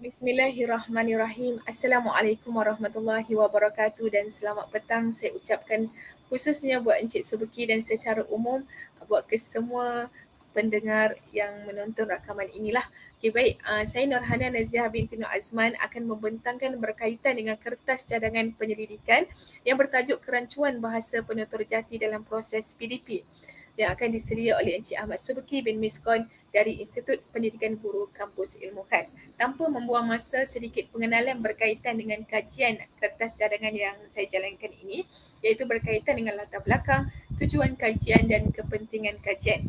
Bismillahirrahmanirrahim. Assalamualaikum warahmatullahi wabarakatuh dan selamat petang saya ucapkan khususnya buat Encik Subeki dan secara umum buat kesemua pendengar yang menonton rakaman inilah. Okay, baik. Saya Nurhana Naziah binti Nur Azman akan membentangkan berkaitan dengan kertas cadangan penyelidikan yang bertajuk Kerancuan Bahasa Penutur Jati dalam Proses PDP yang akan disedia oleh Encik Ahmad Subeki bin Miskon dari Institut Pendidikan Guru Kampus Ilmu Khas. Tanpa membuang masa, sedikit pengenalan berkaitan dengan kajian kertas cadangan yang saya jalankan ini, iaitu berkaitan dengan latar belakang, tujuan kajian dan kepentingan kajian.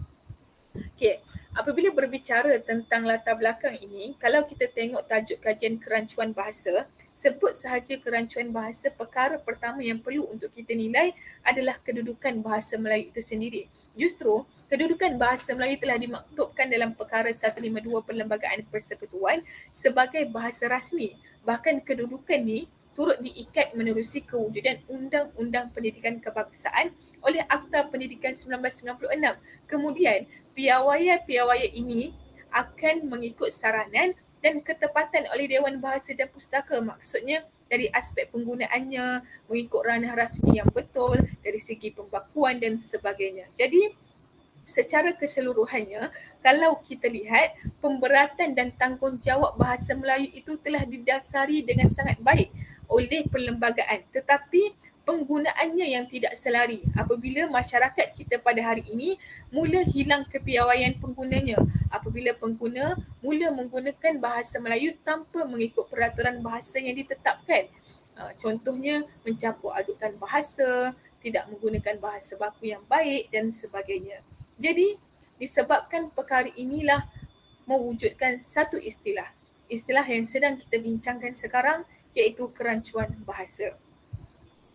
Okey, apabila berbicara tentang latar belakang ini, kalau kita tengok tajuk kajian kerancuan bahasa, sebut sahaja kerancuan bahasa, perkara pertama yang perlu untuk kita nilai adalah kedudukan bahasa Melayu itu sendiri. Justru, kedudukan bahasa Melayu telah dimaktubkan dalam perkara 152 Perlembagaan Persekutuan sebagai bahasa rasmi. Bahkan kedudukan ni turut diikat menerusi kewujudan Undang-Undang Pendidikan Kebangsaan oleh Akta Pendidikan 1996. Kemudian, piawai-piawai ini akan mengikut saranan dan ketepatan oleh Dewan Bahasa dan Pustaka. Maksudnya dari aspek penggunaannya, mengikut ranah rasmi yang betul, dari segi pembakuan dan sebagainya. Jadi secara keseluruhannya, kalau kita lihat pemberatan dan tanggungjawab bahasa Melayu itu telah didasari dengan sangat baik oleh perlembagaan, tetapi penggunaannya yang tidak selari apabila masyarakat kita pada hari ini mula hilang kepiawaian penggunanya, apabila pengguna mula menggunakan bahasa Melayu tanpa mengikut peraturan bahasa yang ditetapkan. Contohnya mencampur adukan bahasa, tidak menggunakan bahasa baku yang baik dan sebagainya. Jadi disebabkan perkara inilah mewujudkan satu istilah. Istilah yang sedang kita bincangkan sekarang iaitu kerancuan bahasa.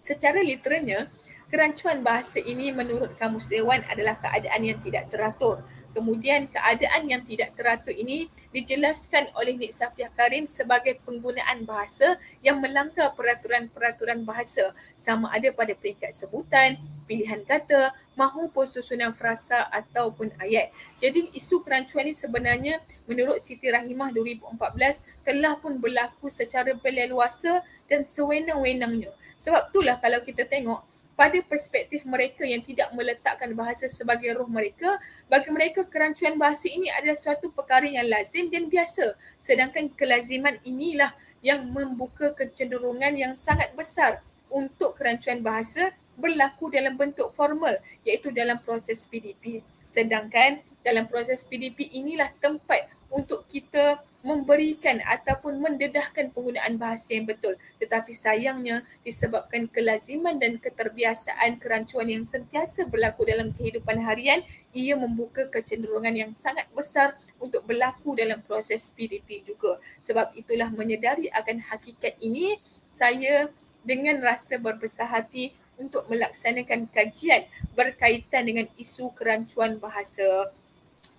Secara literalnya, kerancuan bahasa ini menurut Kamus Dewan adalah keadaan yang tidak teratur. Kemudian keadaan yang tidak teratur ini dijelaskan oleh Nik Safiah Karim sebagai penggunaan bahasa yang melanggar peraturan-peraturan bahasa, sama ada pada peringkat sebutan, pilihan kata, mahupun susunan frasa ataupun ayat. Jadi isu kerancuan ini sebenarnya menurut Siti Rahimah 2014 telah pun berlaku secara berleluasa dan sewenang-wenangnya. Sebab itulah kalau kita tengok pada perspektif mereka yang tidak meletakkan bahasa sebagai roh mereka, bagi mereka kerancuan bahasa ini adalah suatu perkara yang lazim dan biasa. Sedangkan kelaziman inilah yang membuka kecenderungan yang sangat besar untuk kerancuan bahasa berlaku dalam bentuk formal, iaitu dalam proses PDP. Sedangkan dalam proses PDP inilah tempat untuk kita memberikan ataupun mendedahkan penggunaan bahasa yang betul. Tetapi sayangnya disebabkan kelaziman dan keterbiasaan kerancuan yang sentiasa berlaku dalam kehidupan harian, ia membuka kecenderungan yang sangat besar untuk berlaku dalam proses PDP juga. Sebab itulah menyedari akan hakikat ini, saya dengan rasa berbesar hati untuk melaksanakan kajian berkaitan dengan isu kerancuan bahasa.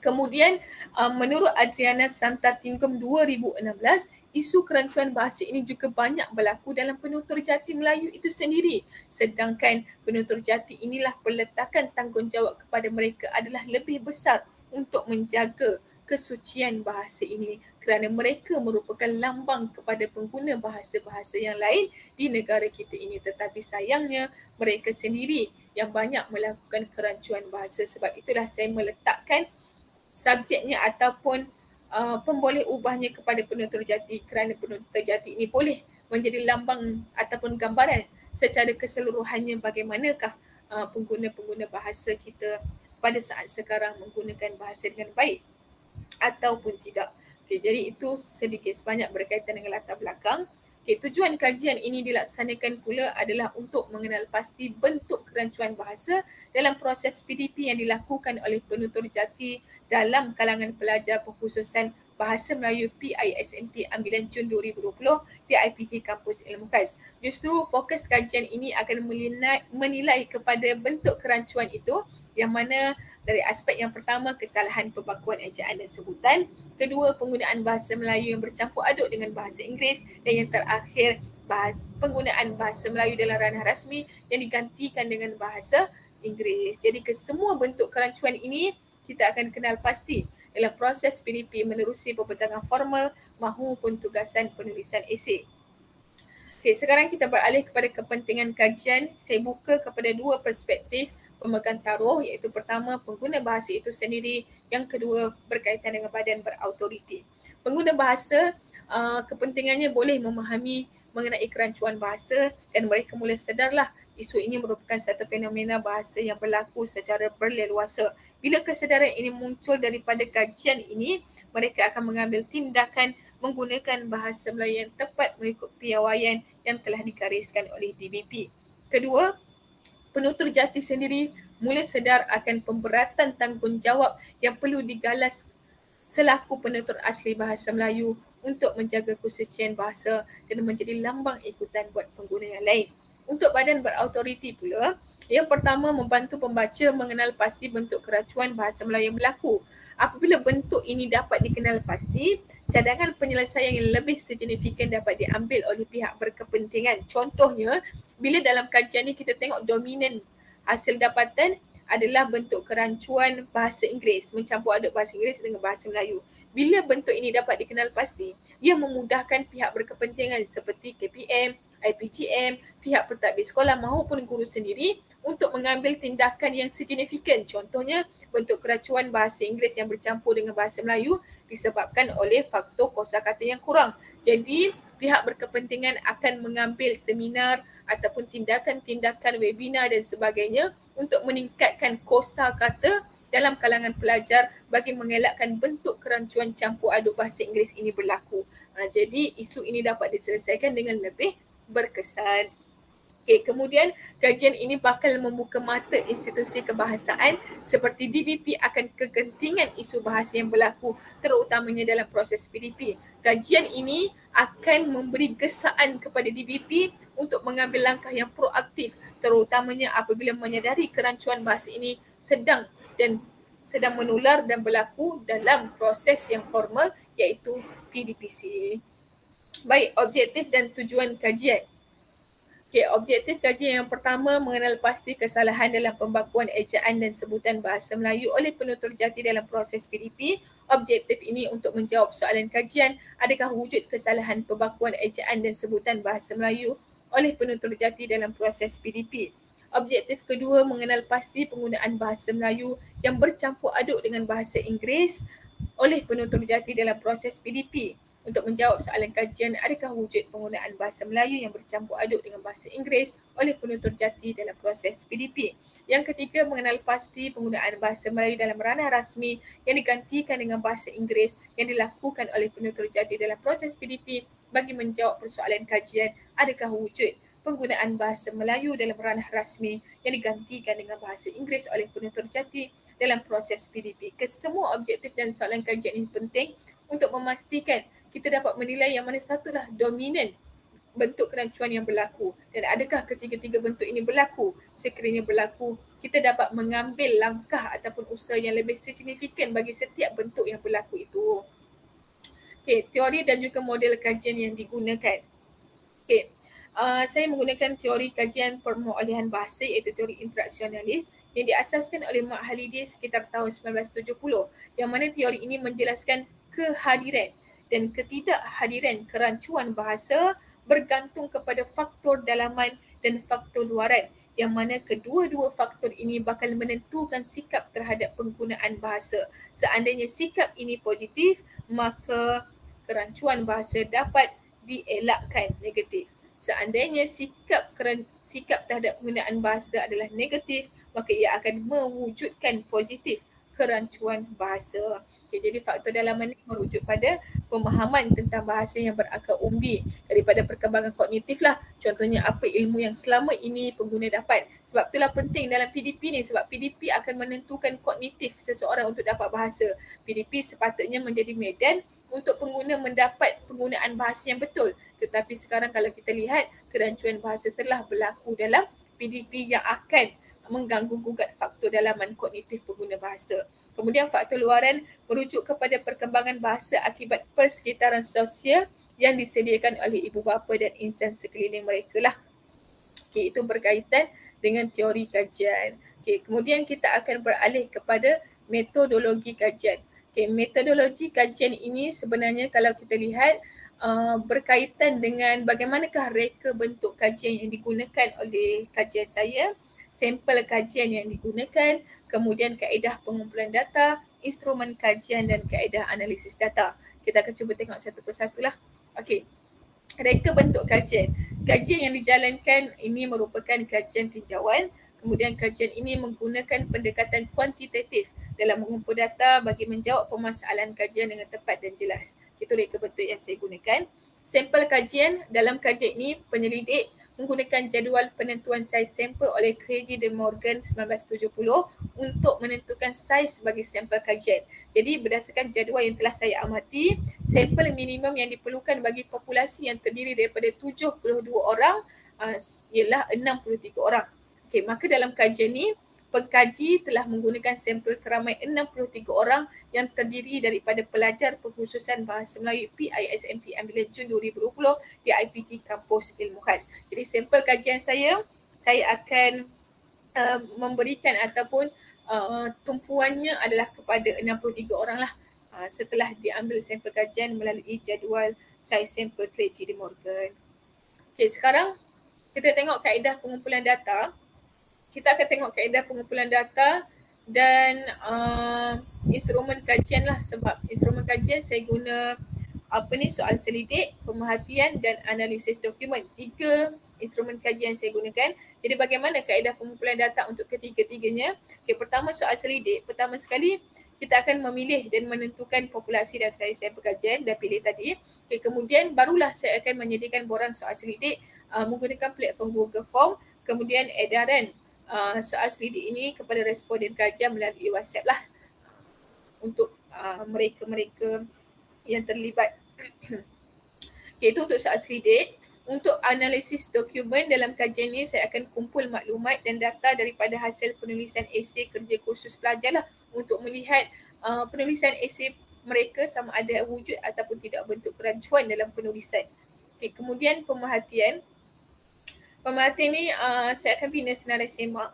Kemudian menurut Adriana Santatingkum 2016, isu kerancuan bahasa ini juga banyak berlaku dalam penutur jati Melayu itu sendiri. Sedangkan penutur jati inilah peletakan tanggungjawab kepada mereka adalah lebih besar untuk menjaga kesucian bahasa ini kerana mereka merupakan lambang kepada pengguna bahasa-bahasa yang lain di negara kita ini. Tetapi sayangnya mereka sendiri yang banyak melakukan kerancuan bahasa. Sebab itulah saya meletakkan subjeknya ataupun pemboleh ubahnya kepada penutur jati kerana penutur jati ini boleh menjadi lambang ataupun gambaran secara keseluruhannya bagaimanakah pengguna-pengguna bahasa kita pada saat sekarang menggunakan bahasa dengan baik ataupun tidak. Okay, jadi itu sedikit sebanyak berkaitan dengan latar belakang. Okay, tujuan kajian ini dilaksanakan pula adalah untuk mengenal pasti bentuk kerancuan bahasa dalam proses PDP yang dilakukan oleh penutur jati dalam kalangan pelajar pengkhususan Bahasa Melayu PISMP ambilan Jun 2020 di IPG Kampus Ilmu Khas. Justru fokus kajian ini akan menilai kepada bentuk kerancuan itu, yang mana dari aspek yang pertama, kesalahan pembakuan ejaan dan sebutan. Kedua, penggunaan bahasa Melayu yang bercampur aduk dengan bahasa Inggeris. Dan yang terakhir, penggunaan bahasa Melayu dalam ranah rasmi yang digantikan dengan bahasa Inggeris. Jadi kesemua bentuk kerancuan ini kita akan kenal pasti dalam proses PDP menerusi pembentangan formal mahupun tugasan penulisan esei. Okay, sekarang kita beralih kepada kepentingan kajian. Saya buka kepada dua perspektif pemegang taruh, iaitu pertama pengguna bahasa itu sendiri, yang kedua berkaitan dengan badan berautoriti. Pengguna bahasa kepentingannya boleh memahami mengenai kerancuan bahasa dan mereka mula sedarlah isu ini merupakan satu fenomena bahasa yang berlaku secara berleluasa. Bila kesedaran ini muncul daripada kajian ini, mereka akan mengambil tindakan menggunakan bahasa Melayu yang tepat mengikut piawaian yang telah digariskan oleh DBP. Kedua, penutur jati sendiri mula sedar akan pemberatan tanggungjawab yang perlu digalas selaku penutur asli bahasa Melayu untuk menjaga kesucian bahasa dan menjadi lambang ikutan buat pengguna yang lain. Untuk badan berautoriti pula, yang pertama membantu pembaca mengenal pasti bentuk keracuan bahasa Melayu yang berlaku. Apabila bentuk ini dapat dikenal pasti, cadangan penyelesaian yang lebih signifikan dapat diambil oleh pihak berkepentingan. Contohnya, bila dalam kajian ini kita tengok dominan hasil dapatan adalah bentuk kerancuan bahasa Inggeris, mencampur aduk bahasa Inggeris dengan bahasa Melayu. Bila bentuk ini dapat dikenal pasti, ia memudahkan pihak berkepentingan seperti KPM, IPGM, pihak pentadbir sekolah maupun guru sendiri untuk mengambil tindakan yang signifikan. Contohnya, bentuk keracuan bahasa Inggeris yang bercampur dengan bahasa Melayu disebabkan oleh faktor kosakata yang kurang. Jadi, pihak berkepentingan akan mengambil seminar ataupun tindakan-tindakan webinar dan sebagainya untuk meningkatkan kosakata dalam kalangan pelajar bagi mengelakkan bentuk kerancuan campur aduk bahasa Inggeris ini berlaku. Jadi, isu ini dapat diselesaikan dengan lebih berkesan. Okay, kemudian kajian ini bakal membuka mata institusi kebahasaan seperti DBP akan kegentingan isu bahasa yang berlaku terutamanya dalam proses PDP. Kajian ini akan memberi gesaan kepada DBP untuk mengambil langkah yang proaktif terutamanya apabila menyadari kerancuan bahasa ini sedang menular dan berlaku dalam proses yang formal iaitu PDPC. Baik, objektif dan tujuan kajian. Okay, objektif kajian yang pertama mengenal pasti kesalahan dalam pembakuan ejaan dan sebutan bahasa Melayu oleh penutur jati dalam proses PDP. Objektif ini untuk menjawab soalan kajian, adakah wujud kesalahan pembakuan ejaan dan sebutan bahasa Melayu oleh penutur jati dalam proses PDP. Objektif kedua mengenal pasti penggunaan bahasa Melayu yang bercampur aduk dengan bahasa Inggeris oleh penutur jati dalam proses PDP. Untuk menjawab soalan kajian, adakah wujud penggunaan bahasa Melayu yang bercampur aduk dengan bahasa Inggeris oleh penutur jati dalam proses PDP. Yang ketiga, mengenal pasti penggunaan bahasa Melayu dalam ranah rasmi yang digantikan dengan bahasa Inggeris yang dilakukan oleh penutur jati dalam proses PDP bagi menjawab persoalan kajian, adakah wujud penggunaan bahasa Melayu dalam ranah rasmi yang digantikan dengan bahasa Inggeris oleh penutur jati dalam proses PDP. Kesemua objektif dan soalan kajian ini penting untuk memastikan kita dapat menilai yang mana satulah dominan bentuk kerancuan yang berlaku dan adakah ketiga-tiga bentuk ini berlaku. Sekiranya berlaku, kita dapat mengambil langkah ataupun usaha yang lebih signifikan bagi setiap bentuk yang berlaku itu. Okay, teori dan juga model kajian yang digunakan. Okay, saya menggunakan teori kajian perolehan bahasa iaitu teori interaksionalis yang diasaskan oleh Mak Halidi sekitar tahun 1970, yang mana teori ini menjelaskan kehadiran dan ketidakhadiran kerancuan bahasa bergantung kepada faktor dalaman dan faktor luaran, yang mana kedua-dua faktor ini bakal menentukan sikap terhadap penggunaan bahasa. Seandainya sikap ini positif, maka kerancuan bahasa dapat dielakkan negatif. Seandainya sikap terhadap penggunaan bahasa adalah negatif, maka ia akan mewujudkan positif kerancuan bahasa. Okay, jadi faktor dalaman ini merujuk pada pemahaman tentang bahasa yang berakar umbi daripada perkembangan kognitif lah. Contohnya apa ilmu yang selama ini pengguna dapat. Sebab itulah penting dalam PDP ni, sebab PDP akan menentukan kognitif seseorang untuk dapat bahasa. PDP sepatutnya menjadi medan untuk pengguna mendapat penggunaan bahasa yang betul. Tetapi sekarang kalau kita lihat, kerancuan bahasa telah berlaku dalam PDP yang akan mengganggu gugat faktor dalaman kognitif pengguna bahasa. Kemudian faktor luaran merujuk kepada perkembangan bahasa akibat persekitaran sosial yang disediakan oleh ibu bapa dan insan sekeliling mereka lah. Okay, itu berkaitan dengan teori kajian. Okay, kemudian kita akan beralih kepada metodologi kajian. Okay, metodologi kajian ini sebenarnya kalau kita lihat berkaitan dengan bagaimanakah reka bentuk kajian yang digunakan oleh kajian saya, sampel kajian yang digunakan, kemudian kaedah pengumpulan data, instrumen kajian dan kaedah analisis data. Kita akan cuba tengok satu persatu lah. Okey, reka bentuk kajian. Kajian yang dijalankan ini merupakan kajian tinjauan. Kemudian kajian ini menggunakan pendekatan kuantitatif dalam mengumpul data bagi menjawab permasalahan kajian dengan tepat dan jelas. Itu reka bentuk yang saya gunakan. Sampel kajian, dalam kajian ini penyelidik menggunakan jadual penentuan saiz sampel oleh Craigie de Morgan 1970 untuk menentukan saiz bagi sampel kajian. Jadi berdasarkan jadual yang telah saya amati, sampel minimum yang diperlukan bagi populasi yang terdiri daripada 72 orang ialah 63 orang. Okey, maka dalam kajian ini pengkaji telah menggunakan sampel seramai 63 orang yang terdiri daripada pelajar pengkhususan Bahasa Melayu PISMP ambilan Jun 2020 di IPG Kampus Ilmu Khas. Jadi sampel kajian saya akan memberikan ataupun tumpuannya adalah kepada 63 orang lah setelah diambil sampel kajian melalui jadual saiz sampel Craigie de Morgan. Okey, sekarang kita tengok kaedah pengumpulan data. Kita akan tengok kaedah pengumpulan data dan instrumen kajian lah, sebab instrumen kajian saya guna soal selidik, pemerhatian dan analisis dokumen. 3 instrumen kajian saya gunakan. Jadi bagaimana kaedah pengumpulan data untuk ketiga-tiganya? Okay, pertama soal selidik. Pertama sekali kita akan memilih dan menentukan populasi dan saiz sampel kajian dah pilih tadi. Okay, kemudian barulah saya akan menyediakan borang soal selidik menggunakan platform Google Form, kemudian edaran soal selidik ini kepada responden kajian melalui WhatsApp lah untuk mereka-mereka yang terlibat. Okay, itu untuk soal selidik. Untuk analisis dokumen dalam kajian ini saya akan kumpul maklumat dan data daripada hasil penulisan esei kerja kursus pelajar lah untuk melihat penulisan esei mereka sama ada wujud ataupun tidak bentuk kerancuan dalam penulisan. Okay, kemudian pemerhatian. Pemerhatian ni saya akan bina senarai semak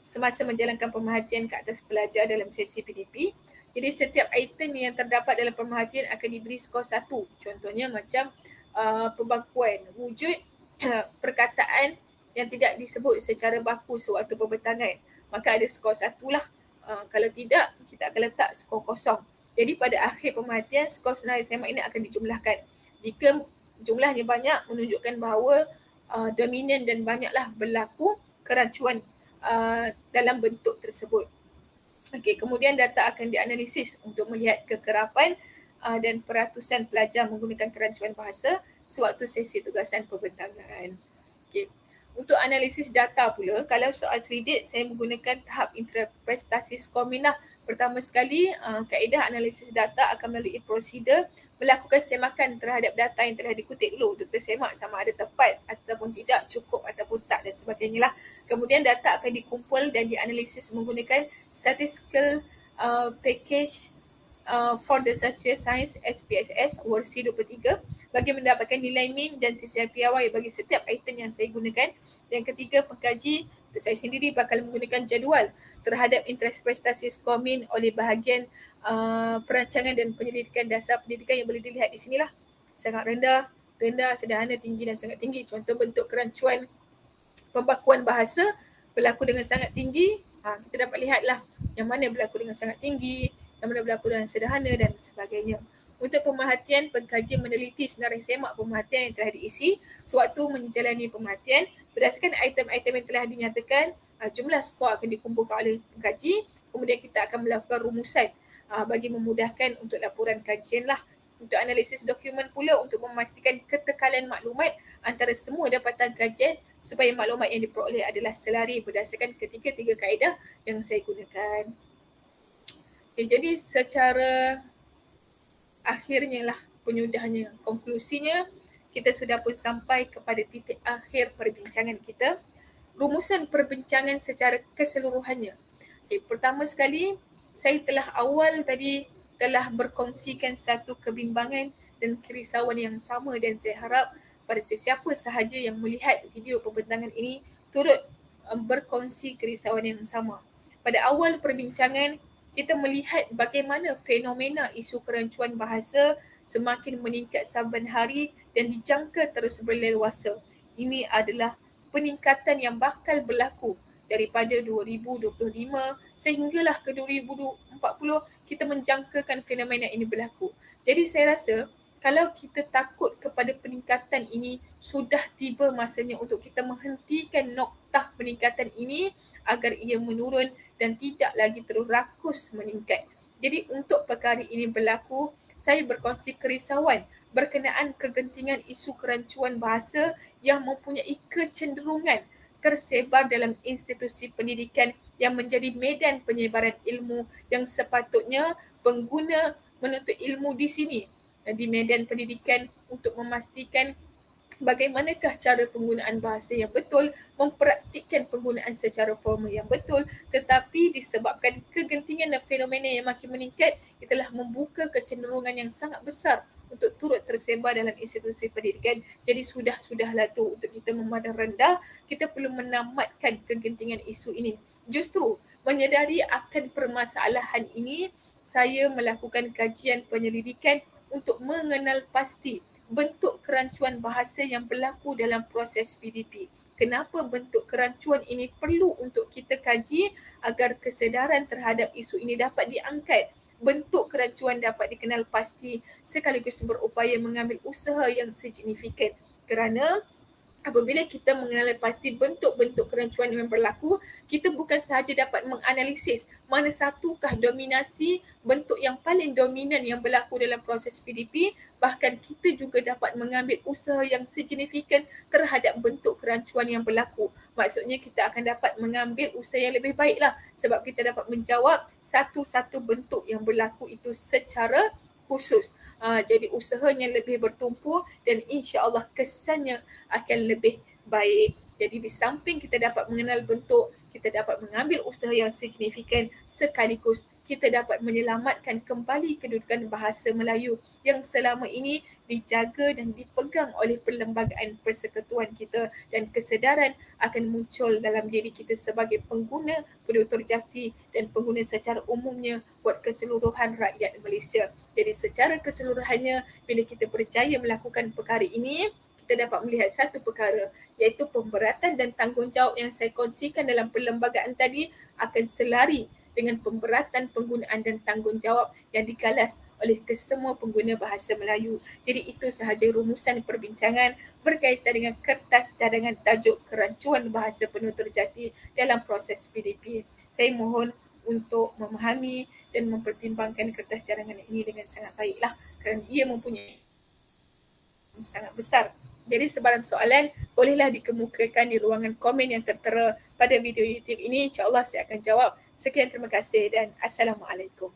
semasa menjalankan pemerhatian ke atas pelajar dalam sesi PDP. Jadi setiap item yang terdapat dalam pemerhatian akan diberi skor 1. Contohnya macam pembakuan, wujud perkataan yang tidak disebut secara baku sewaktu pembentangan, maka ada skor 1 lah. Kalau tidak, kita akan letak skor kosong. Jadi pada akhir pemerhatian, skor senarai semak ini akan dijumlahkan. Jika jumlahnya banyak, menunjukkan bahawa dominan dan banyaklah berlaku kerancuan dalam bentuk tersebut. Okey, kemudian data akan dianalisis untuk melihat kekerapan dan peratusan pelajar menggunakan kerancuan bahasa sewaktu sesi tugasan pembentangan. Okey. Untuk analisis data pula, kalau soal selidik saya menggunakan tahap interpretasi skor minah. Pertama sekali, kaedah analisis data akan melalui prosedur melakukan semakan terhadap data yang telah dikutip dulu untuk tersemak sama ada tepat ataupun tidak, cukup ataupun tak dan sebagainya lah. Kemudian data akan dikumpul dan dianalisis menggunakan statistical package for the social science SPSS versi 23 bagi mendapatkan nilai min dan sisian piawai bagi setiap item yang saya gunakan. Yang ketiga, pengkaji untuk saya sendiri bakal menggunakan jadual terhadap interpretasi skor min oleh bahagian perancangan dan penyelidikan dasar pendidikan yang boleh dilihat di sinilah. Sangat rendah, sederhana, tinggi dan sangat tinggi. Contoh bentuk kerancuan pembakuan bahasa berlaku dengan sangat tinggi, kita dapat lihatlah yang mana berlaku dengan sangat tinggi, yang mana berlaku dengan sederhana dan sebagainya. Untuk pemerhatian, pengkaji meneliti senarai semak pemerhatian yang telah diisi sewaktu menjalani pemerhatian. Berdasarkan item-item yang telah dinyatakan, jumlah skor akan dikumpulkan oleh pengkaji. Kemudian kita akan melakukan rumusan bagi memudahkan untuk laporan kajian lah. Untuk analisis dokumen pula untuk memastikan ketekalan maklumat antara semua dapatan kajian supaya maklumat yang diperoleh adalah selari berdasarkan ketiga-tiga kaedah yang saya gunakan. Okay, jadi secara akhirnya lah, penyudahnya, konklusinya, kita sudah pun sampai kepada titik akhir perbincangan kita. Rumusan perbincangan secara keseluruhannya. Okay, pertama sekali, saya telah berkongsikan satu kebimbangan dan kerisauan yang sama dan saya harap pada sesiapa sahaja yang melihat video pembentangan ini turut berkongsi kerisauan yang sama. Pada awal perbincangan, kita melihat bagaimana fenomena isu kerancuan bahasa semakin meningkat saban hari dan dijangka terus berleluasa. Ini adalah peningkatan yang bakal berlaku daripada 2025 sehinggalah ke 2040 kita menjangkakan fenomena ini berlaku. Jadi saya rasa kalau kita takut kepada peningkatan ini, sudah tiba masanya untuk kita menghentikan noktah peningkatan ini agar ia menurun dan tidak lagi terus rakus meningkat. Jadi untuk perkara ini berlaku, saya berkongsi kerisauan berkenaan kegentingan isu kerancuan bahasa yang mempunyai kecenderungan tersebar dalam institusi pendidikan yang menjadi medan penyebaran ilmu yang sepatutnya pengguna menuntut ilmu di sini di medan pendidikan untuk memastikan bagaimanakah cara penggunaan bahasa yang betul, mempraktikkan penggunaan secara formal yang betul, tetapi disebabkan kegentingan dan fenomena yang makin meningkat, ia telah membuka kecenderungan yang sangat besar untuk turut tersebar dalam institusi pendidikan. Jadi sudahlah tu untuk kita memandang rendah, kita perlu menamatkan kegentingan isu ini. Justru menyedari akan permasalahan ini, saya melakukan kajian penyelidikan untuk mengenal pasti bentuk kerancuan bahasa yang berlaku dalam proses PDP. Kenapa bentuk kerancuan ini perlu untuk kita kaji agar kesedaran terhadap isu ini dapat diangkat. Bentuk kerancuan dapat dikenal pasti sekaligus berupaya mengambil usaha yang signifikan. Kerana apabila kita mengenali pasti bentuk-bentuk kerancuan yang berlaku, kita bukan sahaja dapat menganalisis mana satukah dominasi bentuk yang paling dominan yang berlaku dalam proses PDP, bahkan kita juga dapat mengambil usaha yang signifikan terhadap bentuk kerancuan yang berlaku. Maksudnya kita akan dapat mengambil usaha yang lebih baiklah sebab kita dapat menjawab satu-satu bentuk yang berlaku itu secara khusus. Jadi usahanya lebih bertumpu dan insya-Allah kesannya akan lebih baik. Jadi di samping kita dapat mengenal bentuk, kita dapat mengambil usaha yang signifikan sekaligus kita dapat menyelamatkan kembali kedudukan bahasa Melayu yang selama ini dijaga dan dipegang oleh perlembagaan persekutuan kita dan kesedaran akan muncul dalam diri kita sebagai pengguna penutur jati dan pengguna secara umumnya buat keseluruhan rakyat Malaysia. Jadi secara keseluruhannya bila kita berjaya melakukan perkara ini, kita dapat melihat satu perkara iaitu pemberatan dan tanggungjawab yang saya kongsikan dalam perlembagaan tadi akan selari dengan pemberatan penggunaan dan tanggungjawab yang digalas oleh kesemua pengguna bahasa Melayu. Jadi itu sahaja rumusan perbincangan berkaitan dengan kertas cadangan tajuk kerancuan bahasa penutur jati dalam proses PDP. Saya mohon untuk memahami dan mempertimbangkan kertas cadangan ini dengan sangat baiklah kerana ia mempunyai sangat besar. Jadi sebarang soalan bolehlah dikemukakan di ruangan komen yang tertera pada video YouTube ini. InsyaAllah saya akan jawab. Sekian, terima kasih dan Assalamualaikum.